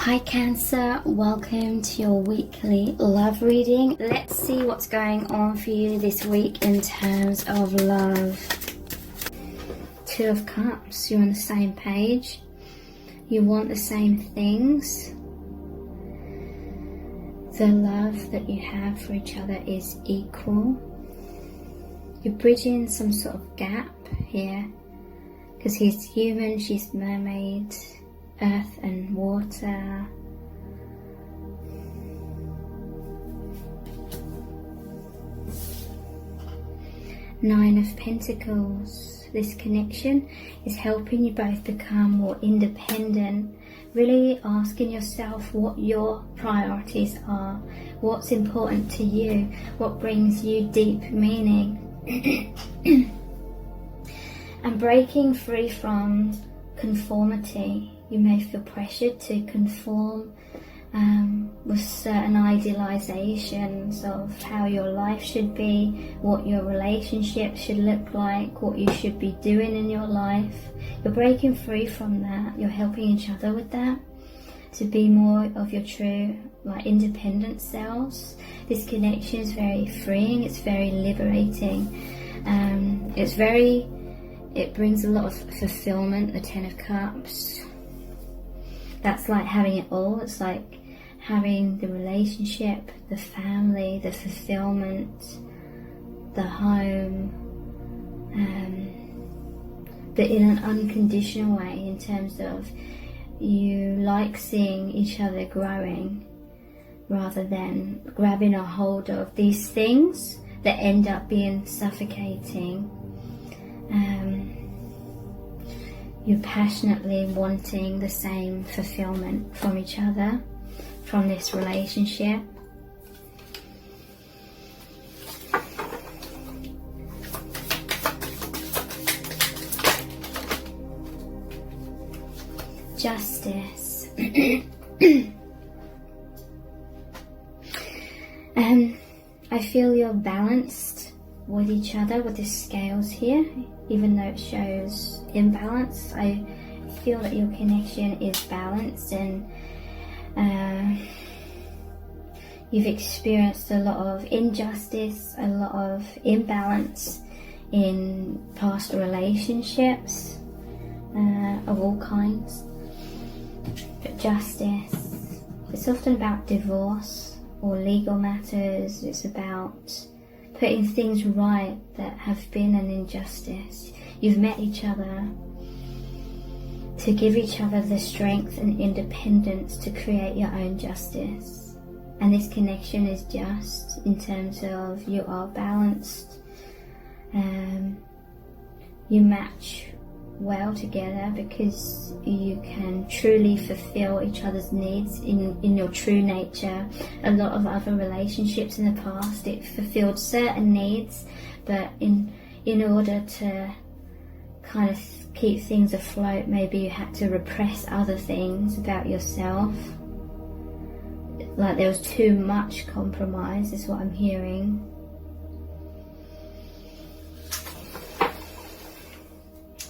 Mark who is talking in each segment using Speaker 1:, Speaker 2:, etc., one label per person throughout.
Speaker 1: Hi Cancer, welcome to your weekly love reading. Let's see what's going on for you this week in terms of love. Two of Cups, you're on the same page. You want the same things. The love that you have for each other is equal. You're bridging some sort of gap here because he's human, she's mermaid. Earth and water. Nine of Pentacles. This connection is helping you both become more independent. Really asking yourself what your priorities are. What's important to you. What brings you deep meaning. And breaking free from conformity. You may feel pressured to conform with certain idealizations of how your life should be, what your relationship should look like, what you should be doing in your life. You're breaking free from that. You're helping each other with that, to be more of your true, independent selves. This connection is very freeing. It's very liberating. It brings a lot of fulfillment. The Ten of Cups. That's like having it all. It's like having the relationship, the family, the fulfillment, the home, but in an unconditional way, in terms of you like seeing each other growing rather than grabbing a hold of these things that end up being suffocating. You're passionately wanting the same fulfillment from each other, from this relationship. Justice. I feel you're balanced with each other with the scales here, even though it shows imbalance. I feel that your connection is balanced, and you've experienced a lot of injustice, a lot of imbalance in past relationships of all kinds. But justice, it's often about divorce or legal matters. It's about putting things right that have been an injustice. You've met each other to give each other the strength and independence to create your own justice. And this connection is just in terms of you are balanced. You match well together because you can truly fulfill each other's needs in your true nature. A lot of other relationships in the past, it fulfilled certain needs, but in order to kind of keep things afloat, maybe you had to repress other things about yourself. Like there was too much compromise, is what I'm hearing.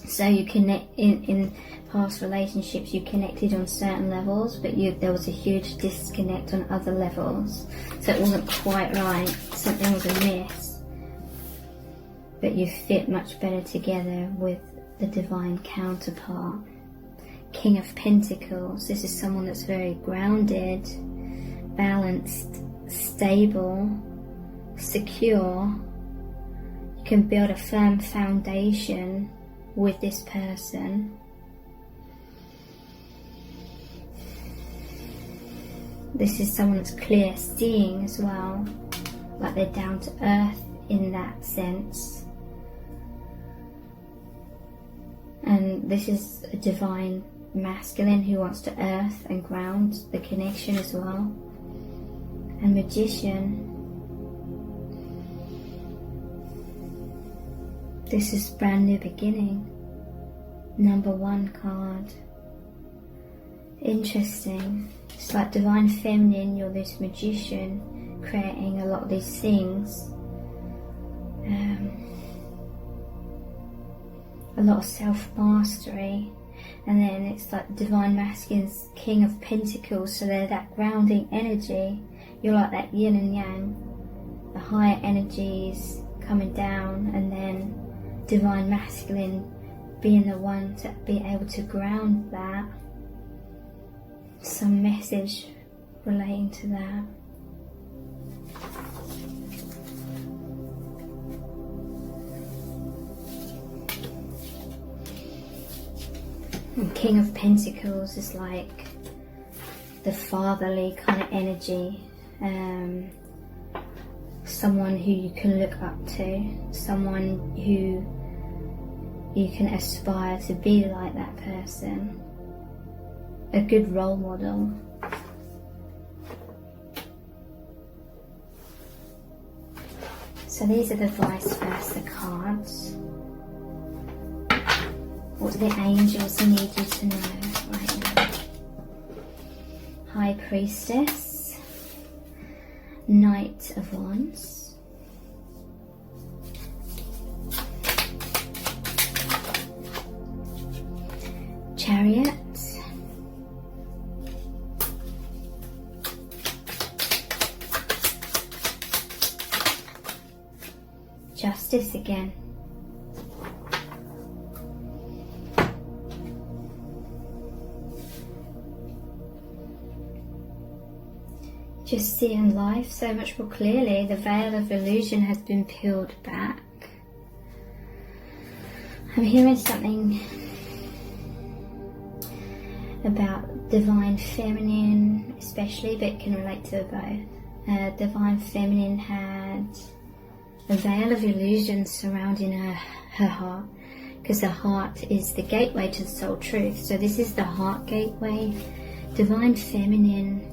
Speaker 1: So you connect in past relationships, you connected on certain levels, but there was a huge disconnect on other levels. So it wasn't quite right. Something was amiss. But you fit much better together with the divine counterpart. King of Pentacles. This is someone that's very grounded, balanced, stable, secure. You can build a firm foundation with this person. This is someone that's clear seeing as well, like they're down to earth in that sense. And this is a divine masculine who wants to earth and ground the connection as well. And Magician. This is brand new beginning. Number 1 card. Interesting. It's like divine feminine, you're this magician creating a lot of these things. A lot of self-mastery. And then it's like divine masculine's King of Pentacles, so they're that grounding energy. You're like that yin and yang, the higher energies coming down, and then divine masculine being the one to be able to ground that. Some message relating to that. And King of Pentacles is like the fatherly kind of energy, someone who you can look up to, someone who you can aspire to be like that person, a good role model. So these are the vice versa cards. What do the angels need you to know right now? High Priestess, Knight of Wands, Chariot, Justice again, just seeing life so much more clearly. The veil of illusion has been peeled back. I'm hearing something about divine feminine especially, but it can relate to both. Divine feminine had a veil of illusion surrounding her heart, because the heart is the gateway to the soul truth. So this is the heart gateway. Divine feminine,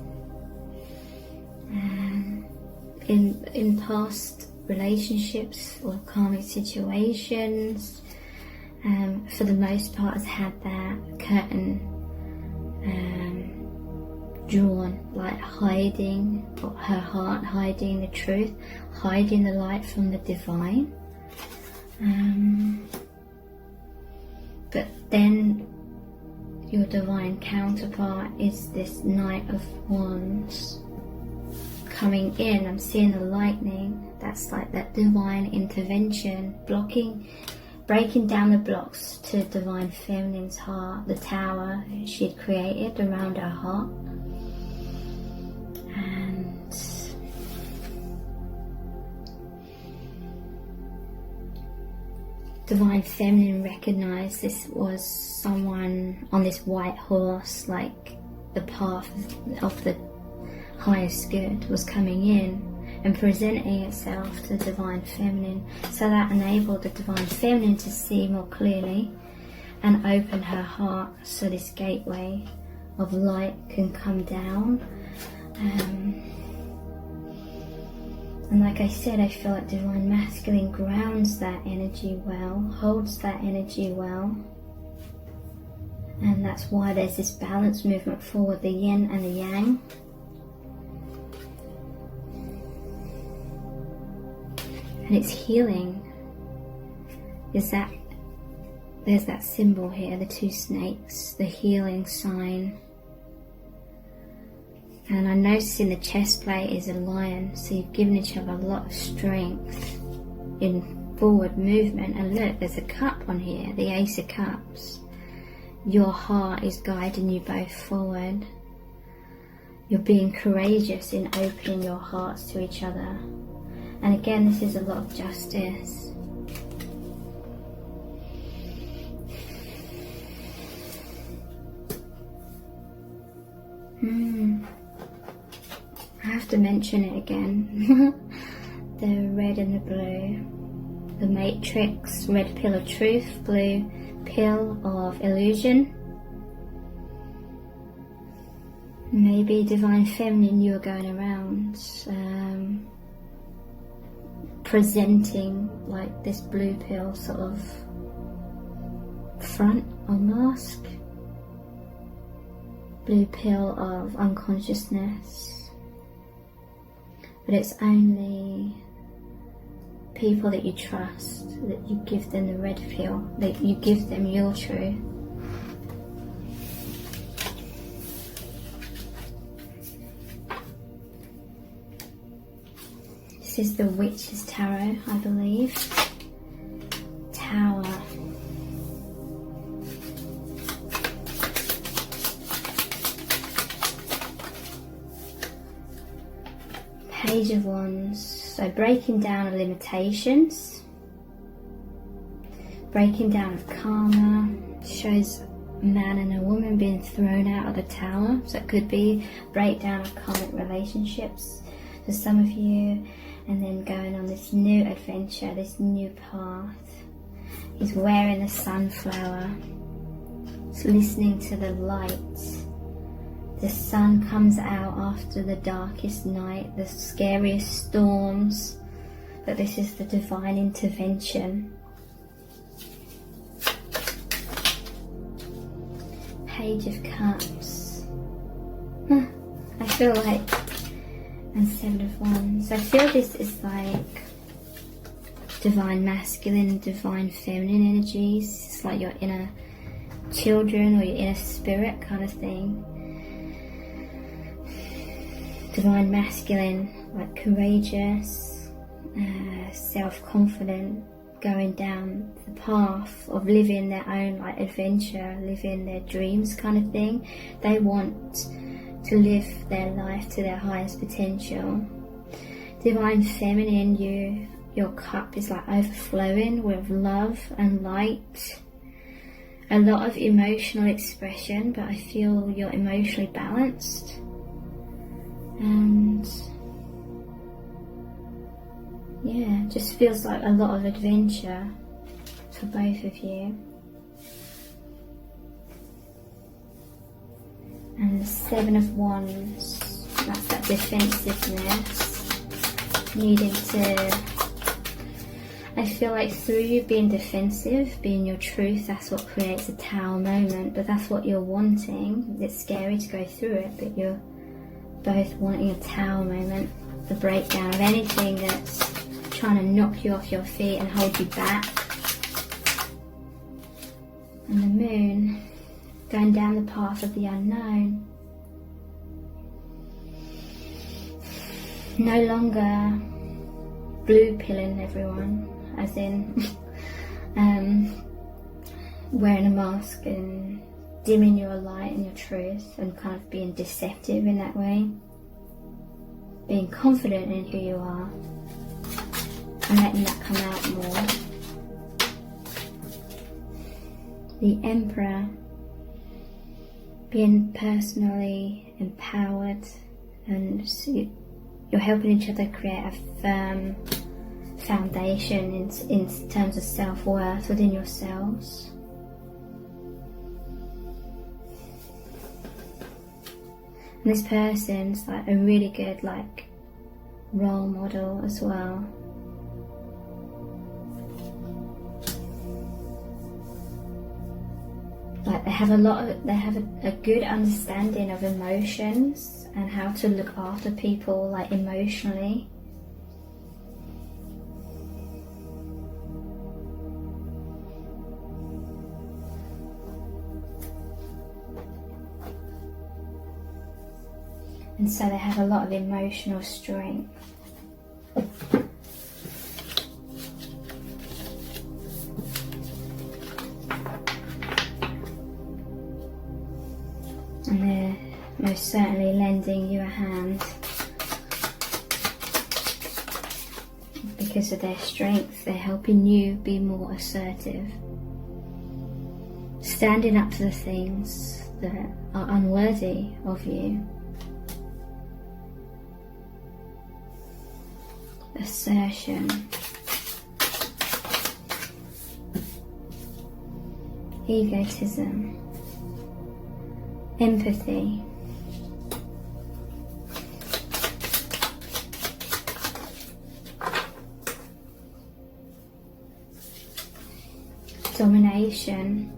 Speaker 1: in past relationships or karmic situations, for the most part has had that curtain drawn, like hiding her heart, hiding the truth, hiding the light from the divine. But then your divine counterpart is this Knight of Wands coming in. I'm seeing the lightning. That's like that divine intervention, breaking down the blocks to divine feminine's heart, the tower she had created around her heart. And divine feminine recognized this was someone on this white horse, like the path of the highest good was coming in and presenting itself to the divine feminine. So that enabled the divine feminine to see more clearly and open her heart, so this gateway of light can come down. And like I said, I feel like divine masculine grounds that energy well, holds that energy well. And that's why there's this balance movement forward, the yin and the yang. And it's healing. There's that symbol here, the two snakes, the healing sign. And I'm noticing the chest plate is a lion, so you've given each other a lot of strength in forward movement. And look, there's a cup on here, the Ace of Cups. Your heart is guiding you both forward. You're being courageous in opening your hearts to each other. And again, this is a lot of justice. I have to mention it again. The red and the blue. The matrix, red pill of truth, blue pill of illusion. Maybe divine feminine, you are going around presenting like this blue pill sort of front or mask. Blue pill of unconsciousness. But it's only people that you trust, that you give them the red pill, that you give them your truth. This is the Witch's Tarot, I believe. Tower. Page of Wands. So breaking down of limitations. Breaking down of karma. Shows a man and a woman being thrown out of the tower. So it could be breakdown of karmic relationships for some of you, and then going on this new adventure, this new path. He's wearing the sunflower. He's listening to the light. The sun comes out after the darkest night, the scariest storms, but this is the divine intervention. Page of Cups. I feel like, and Seven of Wands. I feel this is like divine masculine, divine feminine energies. It's like your inner children or your inner spirit kind of thing. Divine masculine, like courageous, self-confident, going down the path of living their own like adventure, living their dreams kind of thing. They want to live their life to their highest potential. Divine feminine, your cup is like overflowing with love and light. A lot of emotional expression, but I feel you're emotionally balanced. And yeah, just feels like a lot of adventure for both of you. And the Seven of Wands, that's that defensiveness, needing to, I feel like through you being defensive, being your truth, that's what creates a tower moment, but that's what you're wanting. It's scary to go through it, but you're both wanting a tower moment, the breakdown of anything that's trying to knock you off your feet and hold you back. And the Moon, going down the path of the unknown. No longer blue pilling everyone, as in wearing a mask and dimming your light and your truth and kind of being deceptive in that way. Being confident in who you are and letting that come out more. The Emperor, being personally empowered, and you're helping each other create a firm foundation in terms of self-worth within yourselves. And this person's like a really good like role model as well. Like they have a good understanding of emotions and how to look after people like emotionally. And so they have a lot of emotional strength. And they're most certainly lending you a hand because of their strength. They're helping you be more assertive, standing up to the things that are unworthy of you. Assertion, egotism, empathy, domination,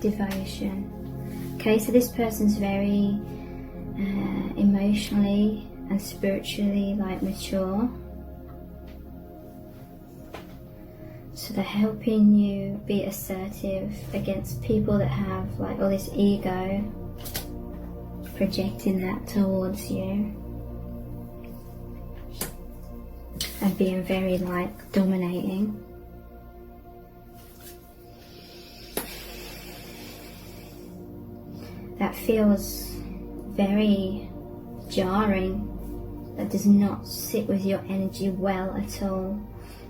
Speaker 1: devotion. Okay, so this person's very emotionally and spiritually like mature. So they're helping you be assertive against people that have like all this ego, projecting that towards you. and being very like dominating. That feels very jarring. That does not sit with your energy well at all.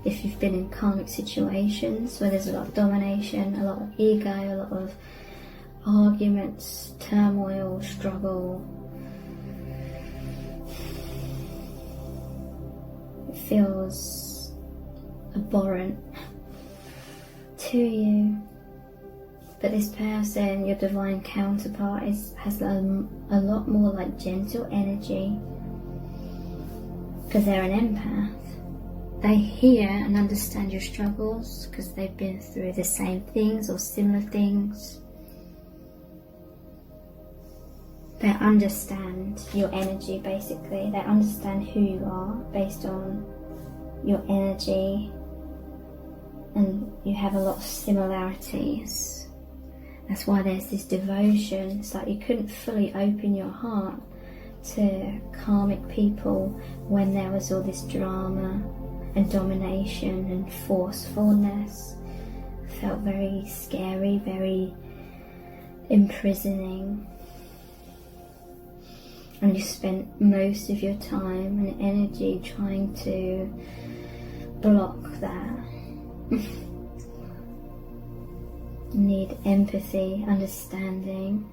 Speaker 1: If you've been in karmic situations where there's a lot of domination, a lot of ego, a lot of arguments, turmoil, struggle, it feels abhorrent to you. But this person, your divine counterpart, has a lot more like gentle energy, because they're an empath. They hear and understand your struggles because they've been through the same things or similar things. They understand your energy, basically. They understand who you are based on your energy, and you have a lot of similarities. That's why there's this devotion. It's like you couldn't fully open your heart to karmic people when there was all this drama and domination and forcefulness. It felt very scary, very imprisoning. And you spent most of your time and energy trying to block that. You need empathy, understanding,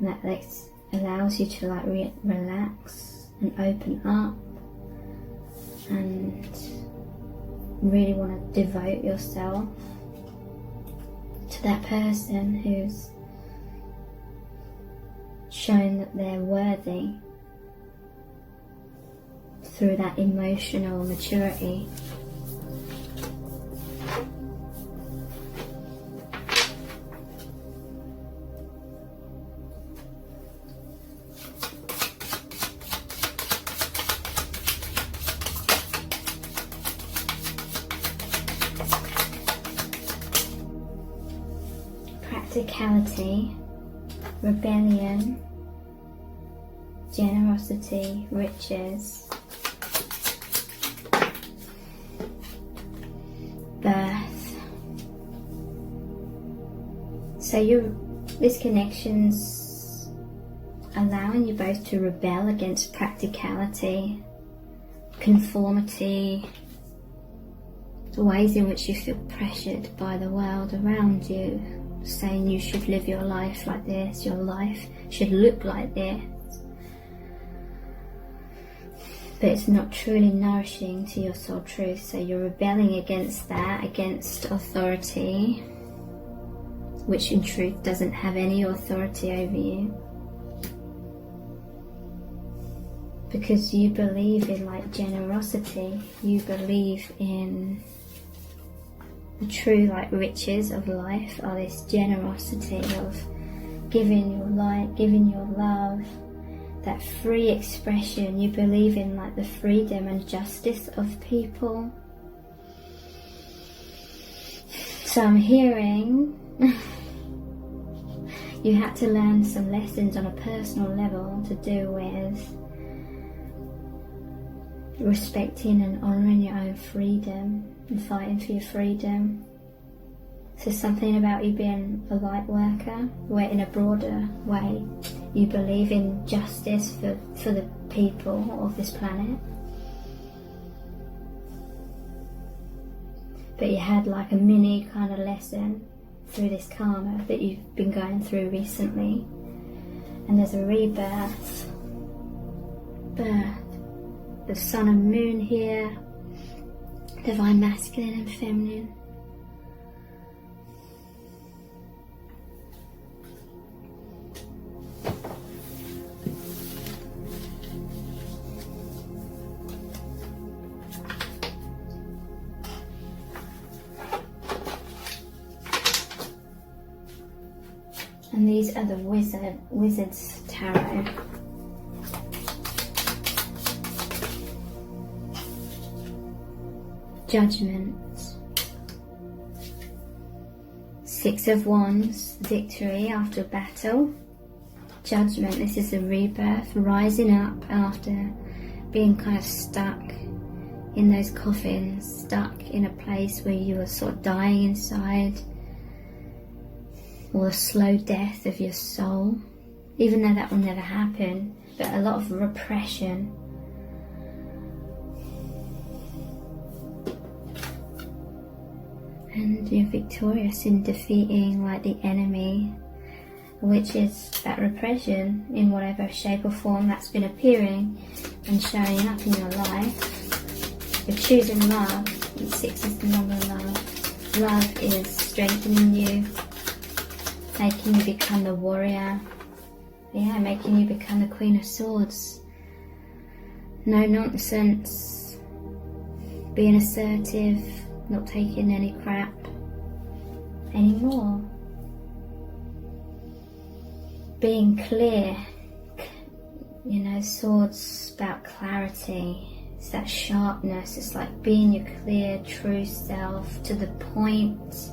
Speaker 1: and that allows you to like relax and open up and really want to devote yourself to that person who's shown that they're worthy through that emotional maturity. Practicality, rebellion, generosity, riches, birth. So this connection's allowing you both to rebel against practicality, conformity, the ways in which you feel pressured by the world around you, saying you should live your life like this, your life should look like this. But it's not truly nourishing to your soul truth, so you're rebelling against that, against authority, which in truth doesn't have any authority over you. Because you believe in like generosity, you believe in the true like riches of life are this generosity of giving your light, giving your love, that free expression. You believe in like the freedom and justice of people. So I'm hearing you had to learn some lessons on a personal level to do with respecting and honouring your own freedom and fighting for your freedom. So something about you being a light worker, where in a broader way you believe in justice for the people of this planet. But you had like a mini kind of lesson through this karma that you've been going through recently. And there's a rebirth, the sun and moon here, divine masculine and feminine. And these are the Wizard's Tarot. Judgment. Six of Wands, victory after battle. Judgment, this is a rebirth, rising up after being kind of stuck in those coffins, stuck in a place where you were sort of dying inside, or the slow death of your soul, even though that will never happen, but a lot of repression. And you're victorious in defeating like the enemy, which is that repression in whatever shape or form that's been appearing and showing up in your life. You're choosing love. 6 is the number of love. Love is strengthening you, making you become the warrior. Yeah, making you become the Queen of Swords. No nonsense. Being assertive. Not taking any crap anymore. Being clear. You know, swords about clarity. It's that sharpness. It's like being your clear, true self, to the point.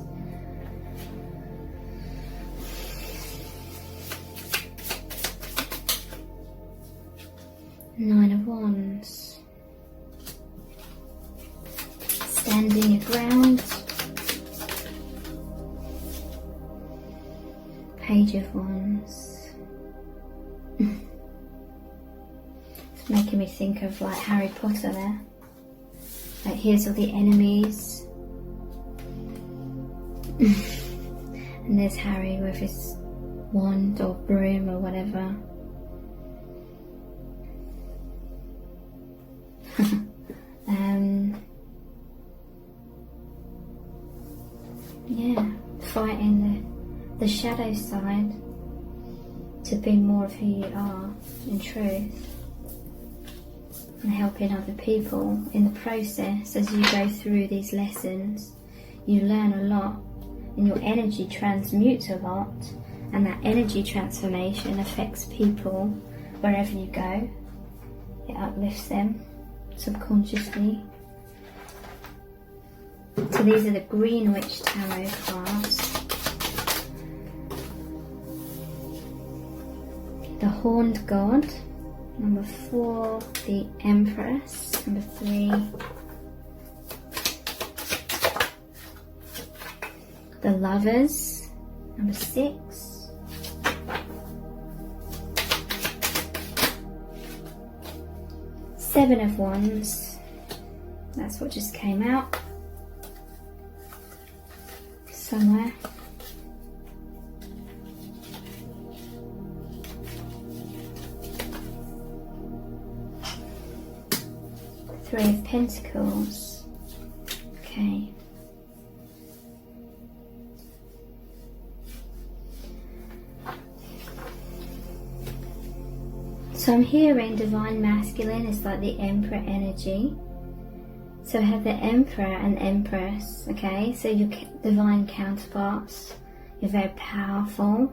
Speaker 1: Nine of Wands. Standing your ground. Page of Wands. It's making me think of like Harry Potter there. Like here's all the enemies. And there's Harry with his wand or broom or whatever. Yeah, fighting the shadow side to be more of who you are in truth, and helping other people in the process. As you go through these lessons, you learn a lot and your energy transmutes a lot, and that energy transformation affects people wherever you go. It uplifts them subconsciously. So these are the Green Witch Tarot cards. The Horned God, number 4, the Empress, number 3, the Lovers, number 6, Seven of Wands, that's what just came out somewhere. Three of Pentacles. Okay. So I'm hearing Divine Masculine is like the Emperor energy. So I have the Emperor and Empress, okay? So your divine counterparts, you're very powerful,